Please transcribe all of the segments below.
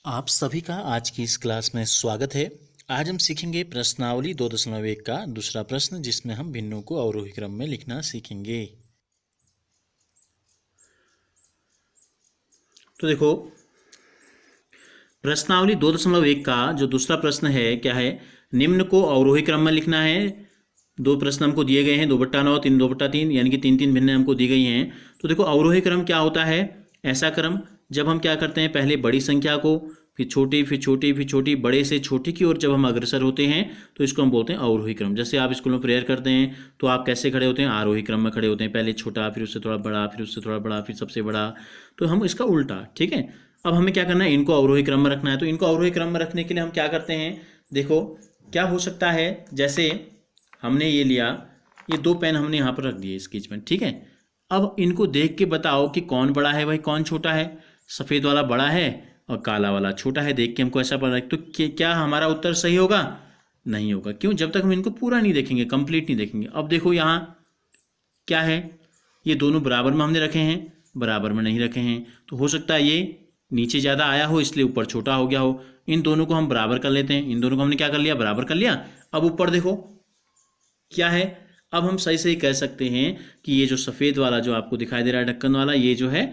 आप सभी का आज की इस क्लास में स्वागत है। आज हम सीखेंगे प्रश्नावली 2.1 का दूसरा प्रश्न, जिसमें हम भिन्नों को अवरोही क्रम में लिखना सीखेंगे। तो देखो, प्रश्नावली 2.1 का जो दूसरा प्रश्न है क्या है, निम्न को अवरोही क्रम में लिखना है। दो प्रश्न हमको दिए गए हैं, 2/9 3 2/3, यानी कि तीन तीन भिन्न हमको दी गई हैं। तो देखो, अवरोही क्रम क्या होता है? ऐसा क्रम जब हम क्या करते हैं, पहले बड़ी संख्या को, फिर छोटी, फिर छोटी, फिर छोटी, बड़े से छोटी की ओर जब हम अग्रसर होते हैं तो इसको हम बोलते हैं अवरोही क्रम। जैसे आप स्कूल में प्रेयर करते हैं तो आप कैसे खड़े होते हैं? आरोही क्रम में खड़े होते हैं, पहले छोटा, फिर उससे थोड़ा बड़ा, फिर उससे थोड़ा बड़ा, फिर सबसे बड़ा। तो हम इसका उल्टा, ठीक है। अब हमें क्या करना है, इनको अवरोही क्रम में रखना है। तो इनको अवरोही क्रम में रखने के लिए हम क्या करते हैं, देखो क्या हो सकता है। जैसे हमने ये लिया, ये दो पेन हमने यहाँ पर रख दिए स्केच पेन, ठीक है। अब इनको देख के बताओ कि कौन बड़ा है भाई, कौन छोटा है। सफ़ेद वाला बड़ा है और काला वाला छोटा है। देख के हमको ऐसा पड़ रहा है, तो क्या हमारा उत्तर सही होगा? नहीं होगा। क्यों? जब तक हम इनको पूरा नहीं देखेंगे, कंप्लीट नहीं देखेंगे। अब देखो यहाँ क्या है, ये दोनों बराबर में हमने रखे हैं, बराबर में नहीं रखे हैं। तो हो सकता है ये नीचे ज़्यादा आया हो, इसलिए ऊपर छोटा हो गया हो। इन दोनों को हम बराबर कर लेते हैं। इन दोनों को हमने क्या कर लिया, बराबर कर लिया। अब ऊपर देखो क्या है, अब हम सही सही कह सकते हैं कि ये जो सफ़ेद वाला जो आपको दिखाई दे रहा है ढक्कन वाला, ये जो है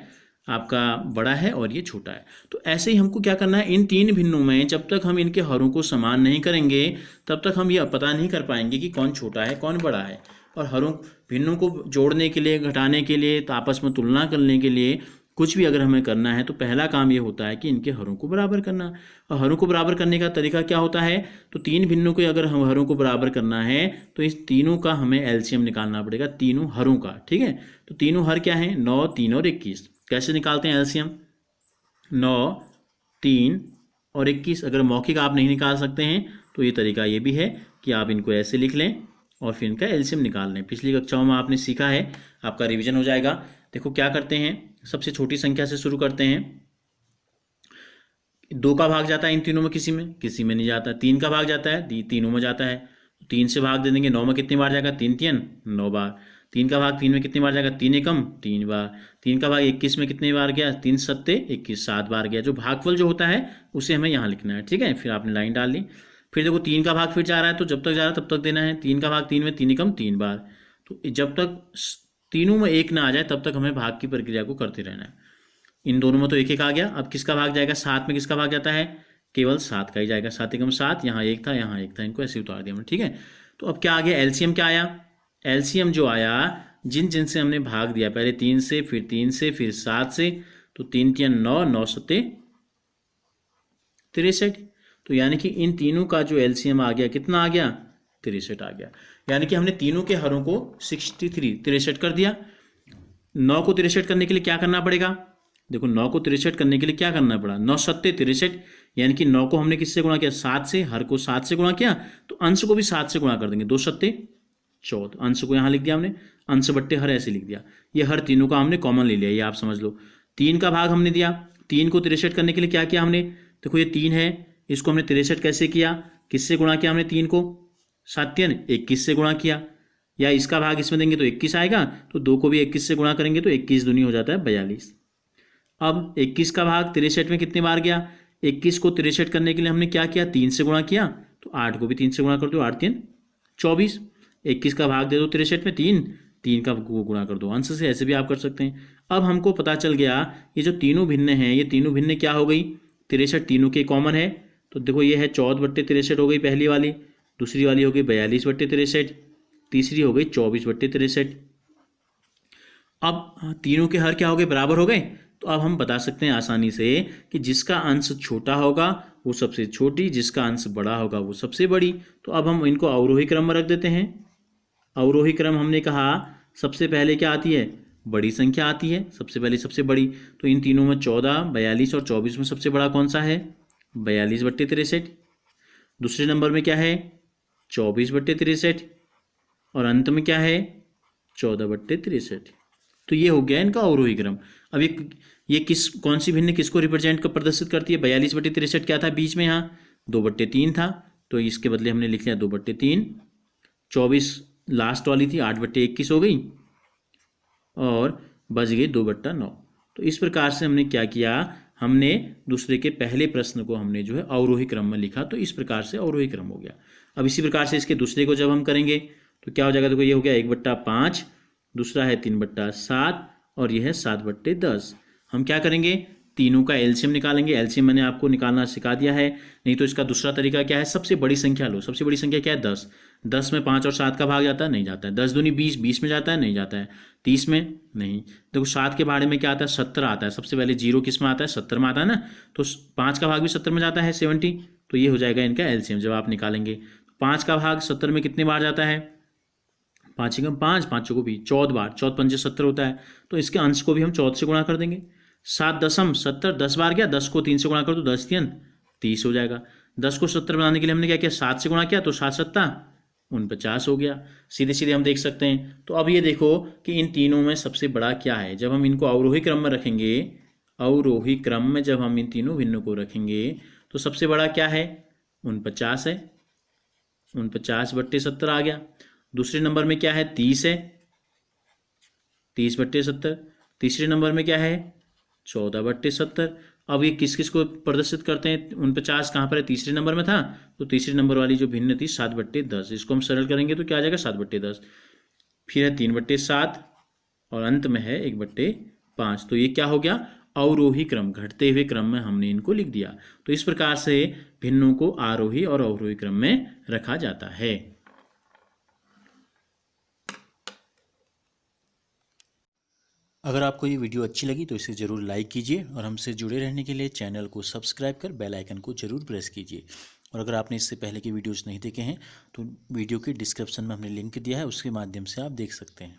आपका बड़ा है और ये छोटा है। तो ऐसे ही हमको क्या करना है, इन तीन भिन्नों में जब तक हम इनके हरों को समान नहीं करेंगे तब तक हम ये पता नहीं कर पाएंगे कि कौन छोटा है कौन बड़ा है। और हरों भिन्नों को जोड़ने के लिए, घटाने के लिए, तो आपस में तुलना करने के लिए कुछ भी अगर हमें करना है तो पहला काम ये होता है कि इनके हरों को बराबर करना। और हरों को बराबर करने का तरीका क्या होता है, तो तीन भिन्नों के अगर हम हरों को बराबर करना है तो इस तीनों का हमें एलसीएम निकालना पड़ेगा, तीनों हरों का, ठीक है। तो तीनों हर क्या है, 9, 3 और 21। कैसे निकालते हैं एलसीएम? 9, 3 और 21। अगर मौखिक आप नहीं निकाल सकते हैं तो ये तरीका ये भी है कि आप इनको ऐसे लिख लें और फिर इनका एलसीएम निकाल लें। पिछली कक्षाओं में आपने सीखा है, आपका रिवीजन हो जाएगा। देखो क्या करते हैं, सबसे छोटी संख्या से शुरू करते हैं। 2 का भाग जाता है इन तीनों में, किसी में नहीं जाता। 3 का भाग जाता है, तीनों में जाता है। 3 से भाग दे देंगे, 9 में कितनी बार जाएगा, 3 3 9 बार। 3 का भाग 3 में कितनी बार जाएगा, 3 एकम 3 बार। 3 का भाग 21 में कितनी बार गया, 3 सत्ते 21, 7 बार गया। जो भागफल जो होता है उसे हमें यहाँ लिखना है, ठीक है। फिर आपने लाइन डाल ली। फिर देखो 3 का भाग फिर जा रहा है, तो जब तक जा रहा है तब तक देना है। 3 का भाग 3 में 3 एकम 3 बार। तो जब तक तीनों में एक ना आ जाए तब तक हमें भाग की प्रक्रिया को करते रहना है। इन दोनों में तो एक एक आ गया। अब किसका भाग जाएगा, 7 में किसका भाग जाता है, केवल 7 का ही जाएगा। 7 एकम 7, यहाँ एक था, यहाँ एक था, इनको ऐसे उतार दिया हमने, ठीक है। तो अब क्या आ गया, एलसीएम क्या आया? एलसीएम जो आया, जिन जिन से हमने भाग दिया, पहले 3 से, फिर 3 से, फिर 7 से, तो 3 3 9, 9 सत्ते 63। तो यानी कि इन तीनों का जो एलसीएम आ गया, कितना आ गया, 63 आ गया। यानी कि हमने तीनों के हरों को 63 कर दिया। 9 को 63 करने के लिए क्या करना पड़ेगा? देखो 9 को 63 करने के लिए क्या करना पड़ा, 9 सत्ते 63, यानी कि 9 को हमने किससे गुणा किया, 7 से। हर को 7 से गुणा किया तो अंश को भी 7 से गुणा कर देंगे, 2 सत्ते 14। अंश को यहाँ लिख दिया हमने, अंश बट्टे हर ऐसे लिख दिया। ये हर तीनों का हमने कॉमन ले लिया, ये आप समझ लो। 3 का भाग हमने दिया, 3 को 63 करने के लिए क्या किया हमने, देखो ये 3 है, इसको हमने 63 कैसे किया, किससे गुणा किया हमने, 3 को 7 21 से गुणा किया। या इसका भाग इसमें देंगे तो 21 आएगा, तो 2 को भी 21 से गुणा करेंगे तो 21 दूनी हो जाता है 42। अब 21 का भाग 63 में कितने बार गया, 21 को 63 करने के लिए हमने क्या किया, 3 से गुणा किया। तो 8 को भी 3 से गुणा कर दो, 8 3 24। 21 का भाग दे दो 63 में 3, 3 का गुणा कर दो अंश से, ऐसे भी आप कर सकते हैं। अब हमको पता चल गया ये जो तीनों भिन्न हैं, ये तीनों भिन्न क्या हो गई, 63 तीनों के कॉमन है। तो देखो ये है 14/63 हो गई पहली वाली, दूसरी वाली हो गई 42/63, तीसरी हो गई 24/63। अब तीनों के हर क्या हो गए, बराबर हो गए। तो अब हम बता सकते हैं आसानी से कि जिसका अंश छोटा होगा वो सबसे छोटी, जिसका अंश बड़ा होगा वो सबसे बड़ी। तो अब हम इनको अवरोही क्रम में रख देते हैं। अवरोही क्रम हमने कहा सबसे पहले क्या आती है, बड़ी संख्या आती है, सबसे पहले सबसे बड़ी। तो इन तीनों में 14, 42 और 24 में सबसे बड़ा कौन सा है, 42/63। दूसरे नंबर में क्या है, 24/63, और अंत में क्या है, 14/63। तो ये हो गया इनका अवरोही क्रम। अब ये कौन सी भिन्न किसको रिप्रेजेंट कर प्रदर्शित करती है, 42/63 क्या था बीच में, यहाँ 2/3 था, तो इसके बदले हमने लिख लिया 2/3। 24 लास्ट वाली थी, 8/21 हो गई, और बच गई 2/9। तो इस प्रकार से हमने क्या किया, हमने दूसरे के पहले प्रश्न को हमने जो है अवरोही क्रम में लिखा, तो इस प्रकार से अवरोही क्रम हो गया। अब इसी प्रकार से इसके दूसरे को जब हम करेंगे तो क्या हो जाएगा, देखो ये हो गया 1/5, दूसरा है 3/7 और यह है 7/10। हम क्या करेंगे, तीनों का एलसीएम निकालेंगे। एलसीएम मैंने आपको निकालना सिखा दिया है। नहीं तो इसका दूसरा तरीका क्या है, सबसे बड़ी संख्या लो। सबसे बड़ी संख्या क्या है, 10। 10 में 5 और 7 का भाग जाता है, नहीं जाता है। 10 दूनी 20, 20 में जाता है, नहीं जाता है। 30 में नहीं। देखो 7 के भाड़े में क्या आता है, 70 आता है। सबसे पहले 0 किस में आता है, 70 में आता है ना। तो 5 का भाग भी 70 में जाता है, 70। तो ये हो जाएगा इनका एलसीएम जब आप निकालेंगे। 5 का भाग 70 में कितने बार जाता है, 5 एकम 5, 5 को भी 14 बार, 14 पंजे 70 होता है। तो इसके अंश को भी हम 14 से गुणा कर देंगे। 7.70 10 बार गया, 10 को 3 से गुणा कर दो, 10 3 30 हो जाएगा। 10 को 70 बनाने के लिए हमने क्या किया, 7 से गुणा किया, तो 7 7 49 हो गया। सीधे सीधे हम देख सकते हैं। तो अब ये देखो कि इन तीनों में सबसे बड़ा क्या है। जब हम इनको अवरोही क्रम में रखेंगे, अवरोही क्रम में जब हम इन तीनों भिन्नों को रखेंगे तो सबसे बड़ा क्या है, 49 है। 49/70 आ गया। दूसरे नंबर में क्या है, 30 है, 30/70। तीसरे नंबर में क्या है, 14/70। अब ये किस किस को प्रदर्शित करते हैं, 49 कहाँ पर है, तीसरे नंबर में था। तो तीसरे नंबर वाली जो भिन्न थी 7/10, इसको हम सरल करेंगे तो क्या आ जाएगा, 7/10। फिर है 3/7 और अंत में है 1/5। तो ये क्या हो गया, अवरोही क्रम, घटते हुए क्रम में हमने इनको लिख दिया। तो इस प्रकार से भिन्नों को आरोही और अवरोही क्रम में रखा जाता है। अगर आपको ये वीडियो अच्छी लगी तो इसे ज़रूर लाइक कीजिए और हमसे जुड़े रहने के लिए चैनल को सब्सक्राइब कर बेल आइकन को ज़रूर प्रेस कीजिए। और अगर आपने इससे पहले के वीडियोस नहीं देखे हैं तो वीडियो के डिस्क्रिप्शन में हमने लिंक दिया है, उसके माध्यम से आप देख सकते हैं।